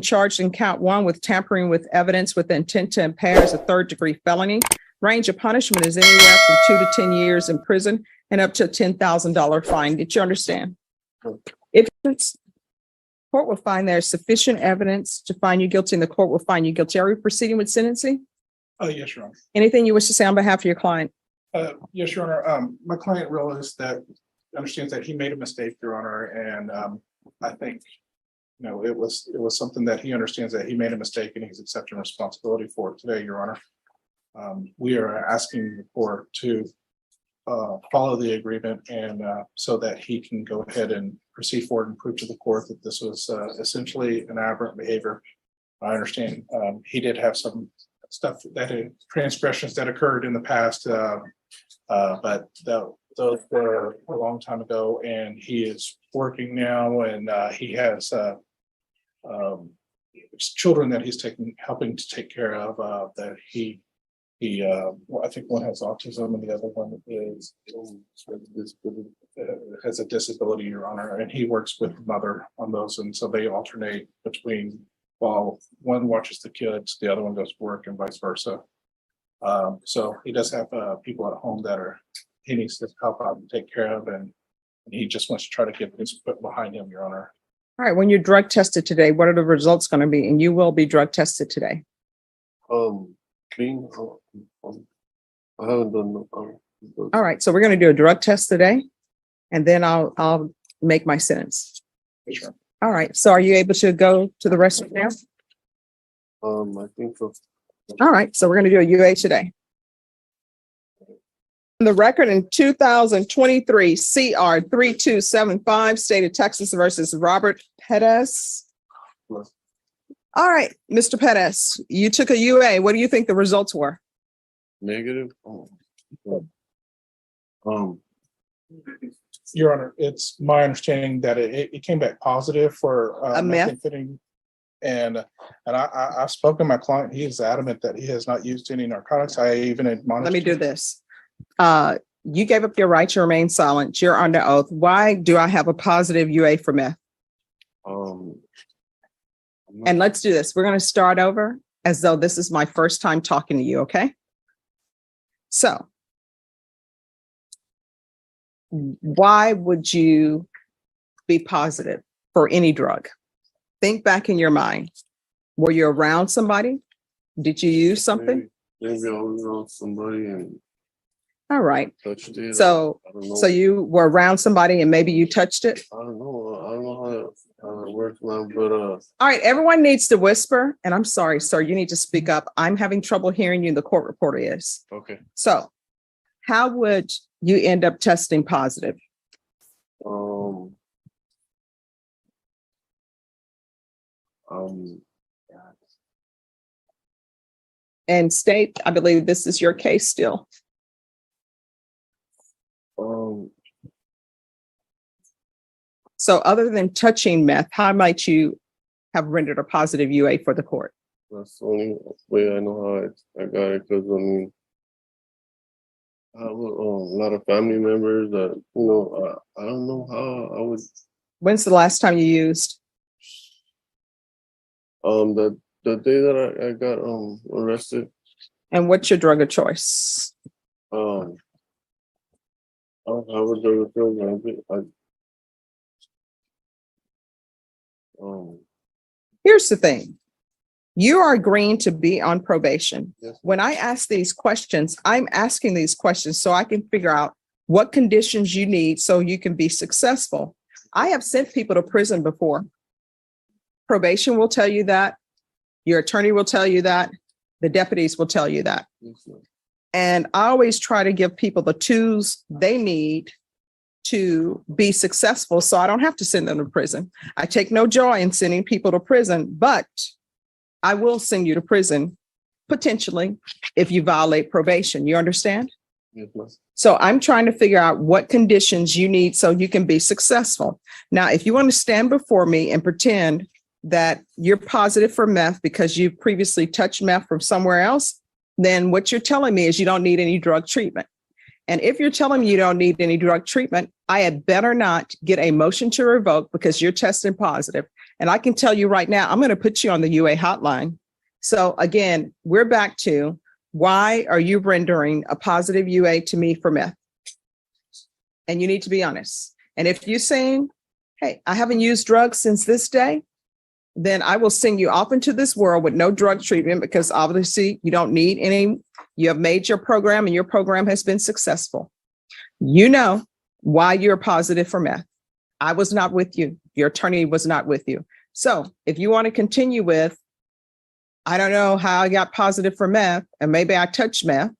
charged in count 1 with tampering with evidence with intent to impair as a third-degree felony. Range of punishment is anywhere from 2 to 10 years in prison and up to a $10,000 fine. Did you understand? If it's, court will find there's sufficient evidence to find you guilty, and the court will find you guilty. Are we proceeding with sentencing? Yes, Your Honor. Anything you wish to say on behalf of your client? Yes, Your Honor. My client realized that, understands that he made a mistake, Your Honor, and I think, you know, it was something that he understands that he made a mistake and he's accepting responsibility for it today, Your Honor. We are asking the court to follow the agreement and so that he can go ahead and proceed forward and prove to the court that this was essentially an aberrant behavior. I understand he did have some stuff that transgressions that occurred in the past, but those were a long time ago, and he is working now, and he has children that he's helping to take care of. That he I think one has autism and the other one has a disability, Your Honor, and he works with the mother on those, and so they alternate between, while one watches the kids, the other one goes to work, and vice versa. So he does have people at home that he needs to help out and take care of, and he just wants to try to get his foot behind him, Your Honor. All right, when you're drug tested today, what are the results going to be? And you will be drug tested today. Clean. I haven't done. All right, so we're going to do a drug test today, and then I'll make my sentence. Sure. All right, so are you able to go to the restroom now? I think so. All right, so we're going to do a UA today. The record in 2023 CR 3275, State of Texas versus Robert Pettis. All right, Mr. Pettis, you took a UA. What do you think the results were? Negative. Your Honor, it's my understanding that it came back positive for meth. And I've spoken to my client. He is adamant that he has not used any narcotics. I even admonished. Let me do this. You gave up your right to remain silent. You're under oath. Why do I have a positive UA for meth? And let's do this. We're going to start over as though this is my first time talking to you, okay? So, why would you be positive for any drug? Think back in your mind. Were you around somebody? Did you use something? Maybe I was around somebody and all right. touched it. So you were around somebody and maybe you touched it? I don't know how it works now, but all right, everyone needs to whisper. And I'm sorry, sir, you need to speak up. I'm having trouble hearing you. The court reporter is. Okay. So how would you end up testing positive? And state, I believe this is your case still. So other than touching meth, how might you have rendered a positive UA for the court? That's the only way I know how I got it, because I have a lot of family members that, I don't know how I would. When's the last time you used? The day that I got arrested. And what's your drug of choice? I don't have a drug of choice. Here's the thing. You are agreeing to be on probation. Yes. When I ask these questions, I'm asking these questions so I can figure out what conditions you need so you can be successful. I have sent people to prison before. Probation will tell you that. Your attorney will tell you that. The deputies will tell you that. Yes, and I always try to give people the tools they need to be successful so I don't have to send them to prison. I take no joy in sending people to prison, but I will send you to prison potentially if you violate probation. You understand? Yes, ma'am. So I'm trying to figure out what conditions you need so you can be successful. Now, if you want to stand before me and pretend that you're positive for meth because you've previously touched meth from somewhere else, then what you're telling me is you don't need any drug treatment. And if you're telling me you don't need any drug treatment, I had better not get a motion to revoke because you're testing positive. And I can tell you right now, I'm going to put you on the UA hotline. So again, we're back to, why are you rendering a positive UA to me for meth? And you need to be honest. And if you're saying, hey, I haven't used drugs since this day, then I will send you off into this world with no drug treatment, because obviously you don't need any. You have made your program and your program has been successful. You know why you're positive for meth. I was not with you. Your attorney was not with you. So if you want to continue with, I don't know how I got positive for meth, and maybe I touched meth,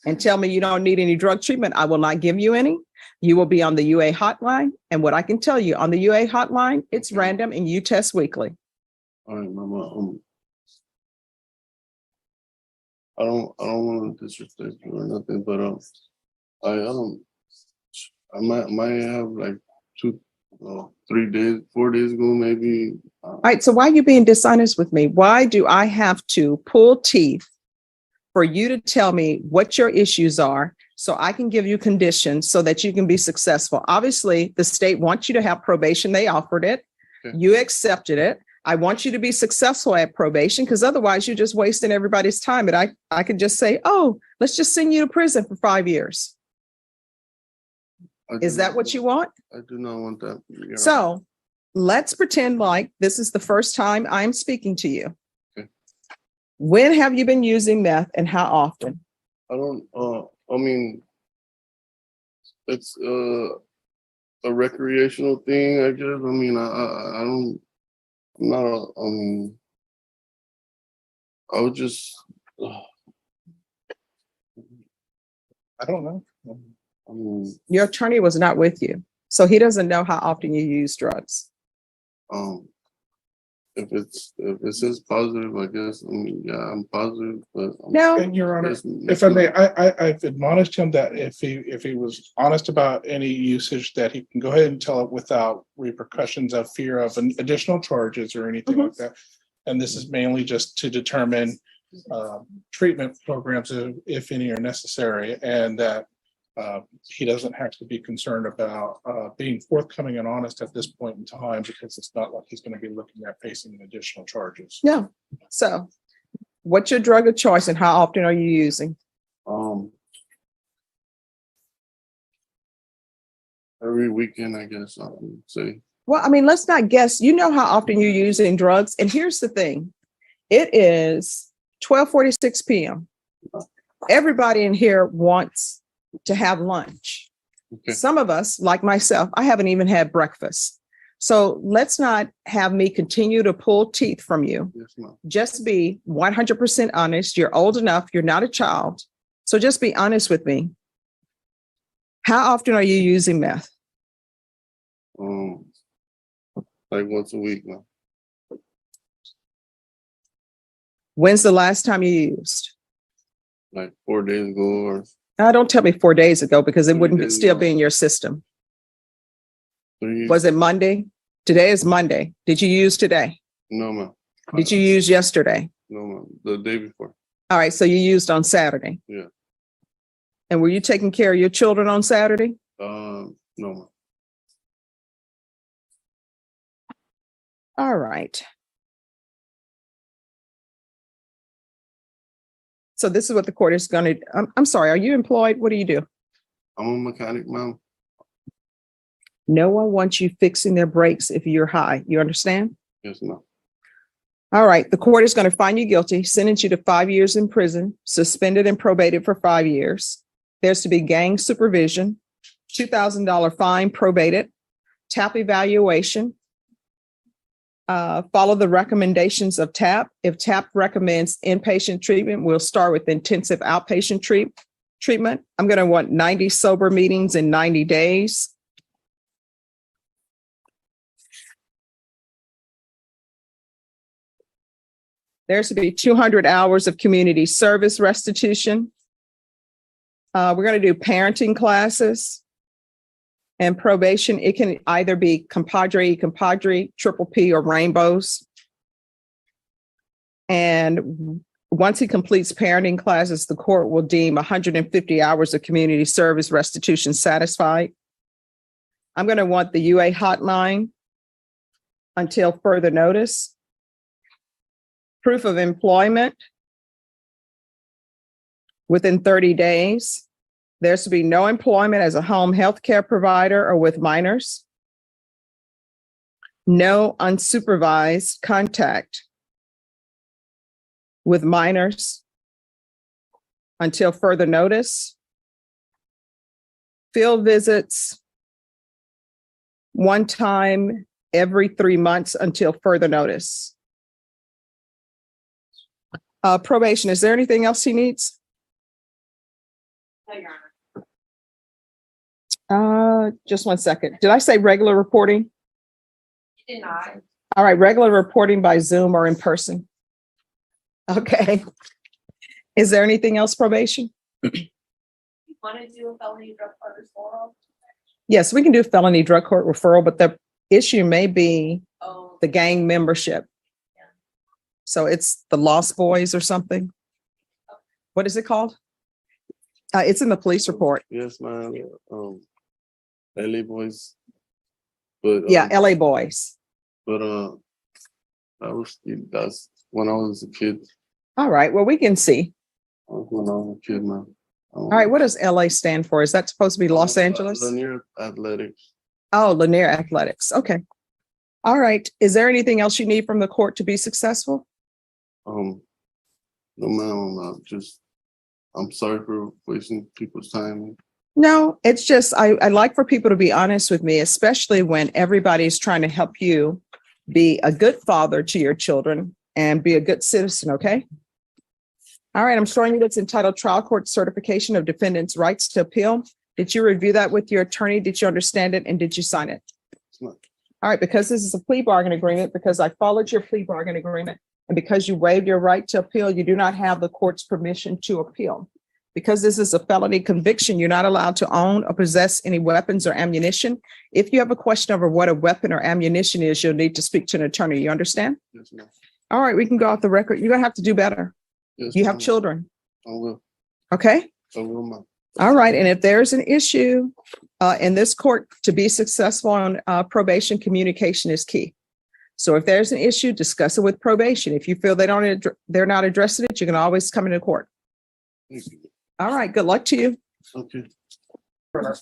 and tell me you don't need any drug treatment, I will not give you any. You will be on the UA hotline. And what I can tell you on the UA hotline, it's random and you test weekly. All right, Mama. I don't want to disrespect you or nothing, but I might have like 3 days, 4 days ago, maybe. All right. So why are you being dishonest with me? Why do I have to pull teeth for you to tell me what your issues are, so I can give you conditions so that you can be successful? Obviously, the state wants you to have probation. They offered it. Okay. You accepted it. I want you to be successful at probation, because otherwise you're just wasting everybody's time. And I could just say, oh, let's just send you to prison for 5 years. Is that what you want? I do not want that. So let's pretend like this is the first time I'm speaking to you. Okay. When have you been using meth, and how often? I don't, I mean, it's a recreational thing, I guess. I mean, I don't, I'm not, I would just, I don't know. I mean, Your attorney was not with you, so he doesn't know how often you use drugs. if it says positive, I guess, I mean, yeah, I'm positive, but. No, And Your Honor, It's- if I may, I've admonished him that if he was honest about any usage, that he can go ahead and tell it without repercussions of fear of additional charges or anything like that. And this is mainly just to determine treatment programs, if any are necessary, and that he doesn't have to be concerned about being forthcoming and honest at this point in time, because it's not like he's going to be looking at facing additional charges. no. So what's your drug of choice, and how often are you using? Every weekend, I guess, I would say. Well, I mean, let's not guess. You know how often you're using drugs. And here's the thing. It is 12:46 p.m. Everybody in here wants to have lunch. Okay. Some of us, like myself, I haven't even had breakfast. So let's not have me continue to pull teeth from you. Yes, ma'am. Just be 100% honest. You're old enough. You're not a child. So just be honest with me. How often are you using meth? Like once a week now. When's the last time you used? Like 4 days ago or Don't tell me 4 days ago, because it 3 wouldn't days still ago. be in your system. 3. Was it Monday? Today is Monday. Did you use today? No, ma'am. Did you use yesterday? No, ma'am. The day before. All right, so you used on Saturday. Yeah. And were you taking care of your children on Saturday? No, ma'am. All right. So this is what the court is going to, I'm sorry, are you employed? What do you do? I'm a mechanic, ma'am. No one wants you fixing their brakes if you're high. You understand? Yes, ma'am. All right. The court is going to find you guilty, sentence you to 5 years in prison, suspended and probated for 5 years. There's to be gang supervision, $2,000 fine, probated, TAP evaluation. Follow the recommendations of TAP. If TAP recommends inpatient treatment, we'll start with intensive outpatient treatment. I'm going to want 90 sober meetings in 90 days. There's to be 200 hours of community service restitution. We're going to do parenting classes and probation. It can either be compadre, triple P, or rainbows. And once he completes parenting classes, the court will deem 150 hours of community service restitution satisfied. I'm going to want the UA hotline. until further notice. Proof of employment within 30 days. There's to be no employment as a home health care provider or with minors. No unsupervised contact with minors until further notice. Field visits one time every 3 months until further notice. Probation, is there anything else he needs? Just 1 second. Did I say regular reporting? You did not. All right, regular reporting by Zoom or in person. Okay. Is there anything else, probation? You want to do a felony drug court referral? Yes, we can do felony drug court referral, but the issue may be Oh, the gang membership. Yeah. So it's the Lost Boys or something. What is it called? It's in the police report. Yes, ma'am. LA boys. But Yeah, LA Boys. But that's when I was a kid. All right, well, we can see. When I was a kid, man. All right, what does LA stand for? Is that supposed to be Los Angeles? Lanier Athletics. Oh, Lanier Athletics. Okay. All right. Is there anything else you need from the court to be successful? No, ma'am. I'm sorry for wasting people's time. No, it's just I like for people to be honest with me, especially when everybody's trying to help you be a good father to your children and be a good citizen, okay? All right, I'm showing you that's entitled Trial Court Certification of Defendant's Rights to Appeal. Did you review that with your attorney? Did you understand it? And did you sign it? It's not. All right, because this is a plea bargain agreement, because I followed your plea bargain agreement, and because you waived your right to appeal, you do not have the court's permission to appeal. Because this is a felony conviction, you're not allowed to own or possess any weapons or ammunition. If you have a question over what a weapon or ammunition is, you'll need to speak to an attorney. You understand? Yes, ma'am. All right, we can go off the record. You're gonna have to do better. Yes, You have ma'am. children, I will. okay? I will, ma'am. All right, and if there's an issue in this court, to be successful on probation, communication is key. So if there's an issue, discuss it with probation. If you feel they're not addressing it, you can always come into court. Thank you. All right, good luck to you. Okay.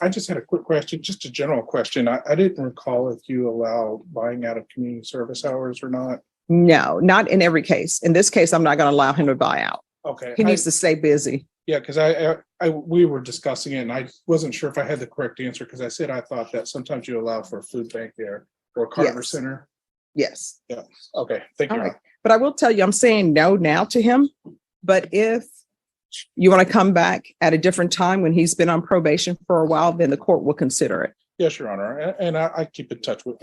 I just had a quick question, just a general question. I didn't recall if you allow buying out of community service hours or not. No, not in every case. In this case, I'm not going to allow him to buy out. Okay. He needs to stay busy. Yeah, because we were discussing it and I wasn't sure if I had the correct answer because I said I thought that sometimes you allow for a food bank there or Carver Yes. Center. Yes. Okay, thank you. All right. But I will tell you, I'm saying no now to him. But if you want to come back at a different time when he's been on probation for a while, then the court will consider it. Yes, Your Honor. And I keep in touch with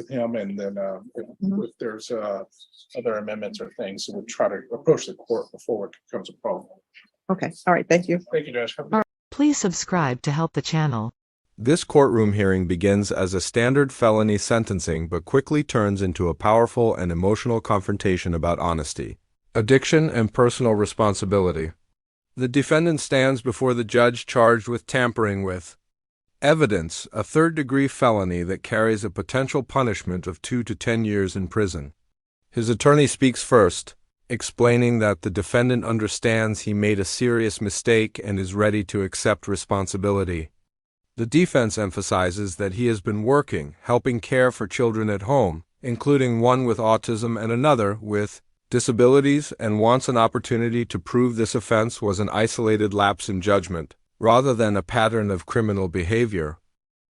him and then if there's other amendments or things, we'll try to approach the court before it becomes a problem. Okay. All right. Thank you. Thank you, Judge. Have a good Please subscribe to help the channel. This courtroom hearing begins as a standard felony sentencing but quickly turns into a powerful and emotional confrontation about honesty, addiction, and personal responsibility. The defendant stands before the judge charged with tampering with evidence, a third-degree felony that carries a potential punishment of 2 to 10 years in prison. His attorney speaks first, explaining that the defendant understands he made a serious mistake and is ready to accept responsibility. The defense emphasizes that he has been working, helping care for children at home, including one with autism and another with disabilities, and wants an opportunity to prove this offense was an isolated lapse in judgment, rather than a pattern of criminal behavior.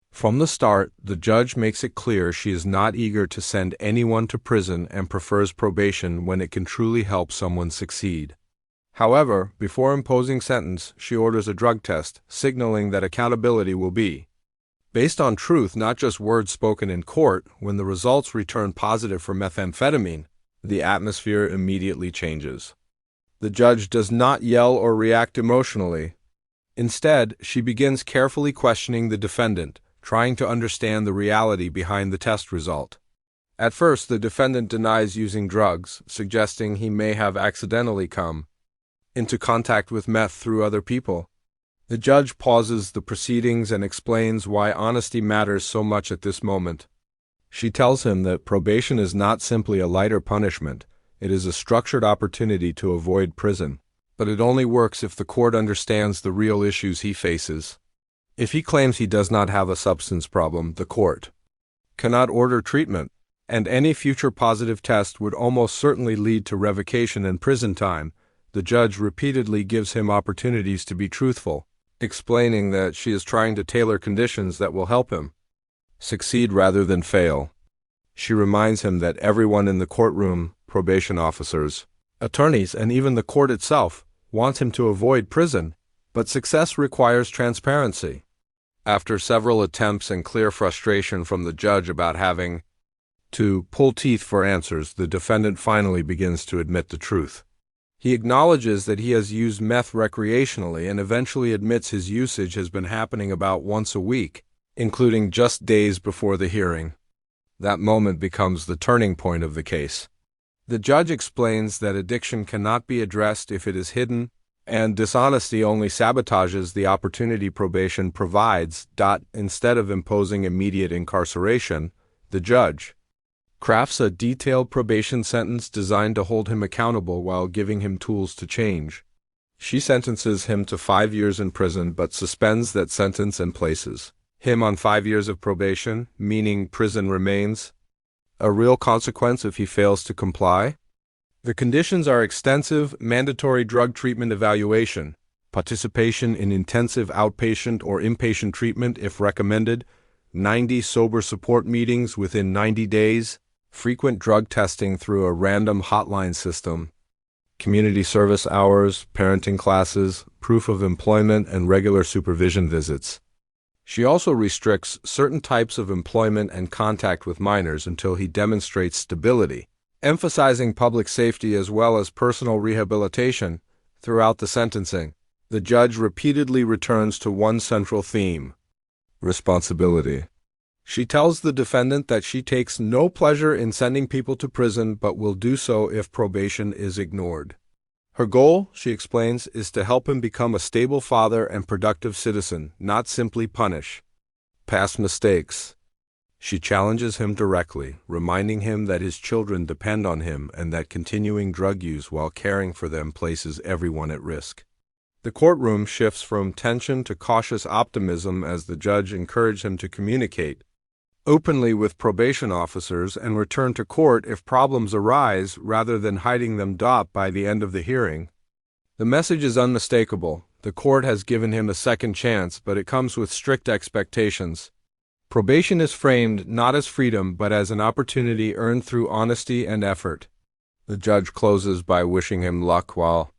From the start, the judge makes it clear she is not eager to send anyone to prison and prefers probation when it can truly help someone succeed. However, before imposing sentence, she orders a drug test, signaling that accountability will be based on truth, not just words spoken in court. When the results return positive for methamphetamine, the atmosphere immediately changes. The judge does not yell or react emotionally. Instead, she begins carefully questioning the defendant, trying to understand the reality behind the test result. At first, the defendant denies using drugs, suggesting he may have accidentally come into contact with meth through other people. The judge pauses the proceedings and explains why honesty matters so much at this moment. She tells him that probation is not simply a lighter punishment, it is a structured opportunity to avoid prison. But it only works if the court understands the real issues he faces. If he claims he does not have a substance problem, the court cannot order treatment, and any future positive test would almost certainly lead to revocation and prison time. The judge repeatedly gives him opportunities to be truthful, explaining that she is trying to tailor conditions that will help him succeed rather than fail. She reminds him that everyone in the courtroom, probation officers, attorneys, and even the court itself, wants him to avoid prison, but success requires transparency. After several attempts and clear frustration from the judge about having to pull teeth for answers, the defendant finally begins to admit the truth. He acknowledges that he has used meth recreationally and eventually admits his usage has been happening about once a week, including just days before the hearing. That moment becomes the turning point of the case. The judge explains that addiction cannot be addressed if it is hidden, and dishonesty only sabotages the opportunity probation provides. Instead of imposing immediate incarceration, the judge crafts a detailed probation sentence designed to hold him accountable while giving him tools to change. She sentences him to 5 years in prison but suspends that sentence and places him on 5 years of probation, meaning prison remains a real consequence if he fails to comply. The conditions are extensive mandatory drug treatment evaluation, participation in intensive outpatient or inpatient treatment if recommended, 90 sober support meetings within 90 days, frequent drug testing through a random hotline system, community service hours, parenting classes, proof of employment, and regular supervision visits. She also restricts certain types of employment and contact with minors until he demonstrates stability, emphasizing public safety as well as personal rehabilitation throughout the sentencing. The judge repeatedly returns to one central theme: responsibility. She tells the defendant that she takes no pleasure in sending people to prison but will do so if probation is ignored. Her goal, she explains, is to help him become a stable father and productive citizen, not simply punish past mistakes. She challenges him directly, reminding him that his children depend on him and that continuing drug use while caring for them places everyone at risk. The courtroom shifts from tension to cautious optimism as the judge encourages him to communicate openly with probation officers and return to court if problems arise rather than hiding them. By the end of the hearing, the message is unmistakable. The court has given him a second chance, but it comes with strict expectations. Probation is framed not as freedom but as an opportunity earned through honesty and effort. The judge closes by wishing him luck while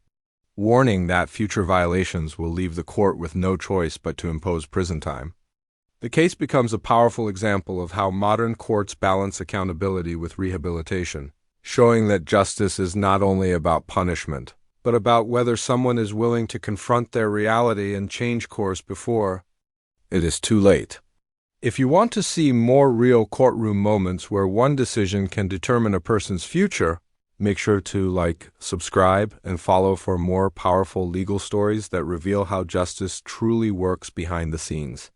warning that future violations will leave the court with no choice but to impose prison time. The case becomes a powerful example of how modern courts balance accountability with rehabilitation, showing that justice is not only about punishment, but about whether someone is willing to confront their reality and change course before it is too late. If you want to see more real courtroom moments where one decision can determine a person's future, make sure to like, subscribe, and follow for more powerful legal stories that reveal how justice truly works behind the scenes.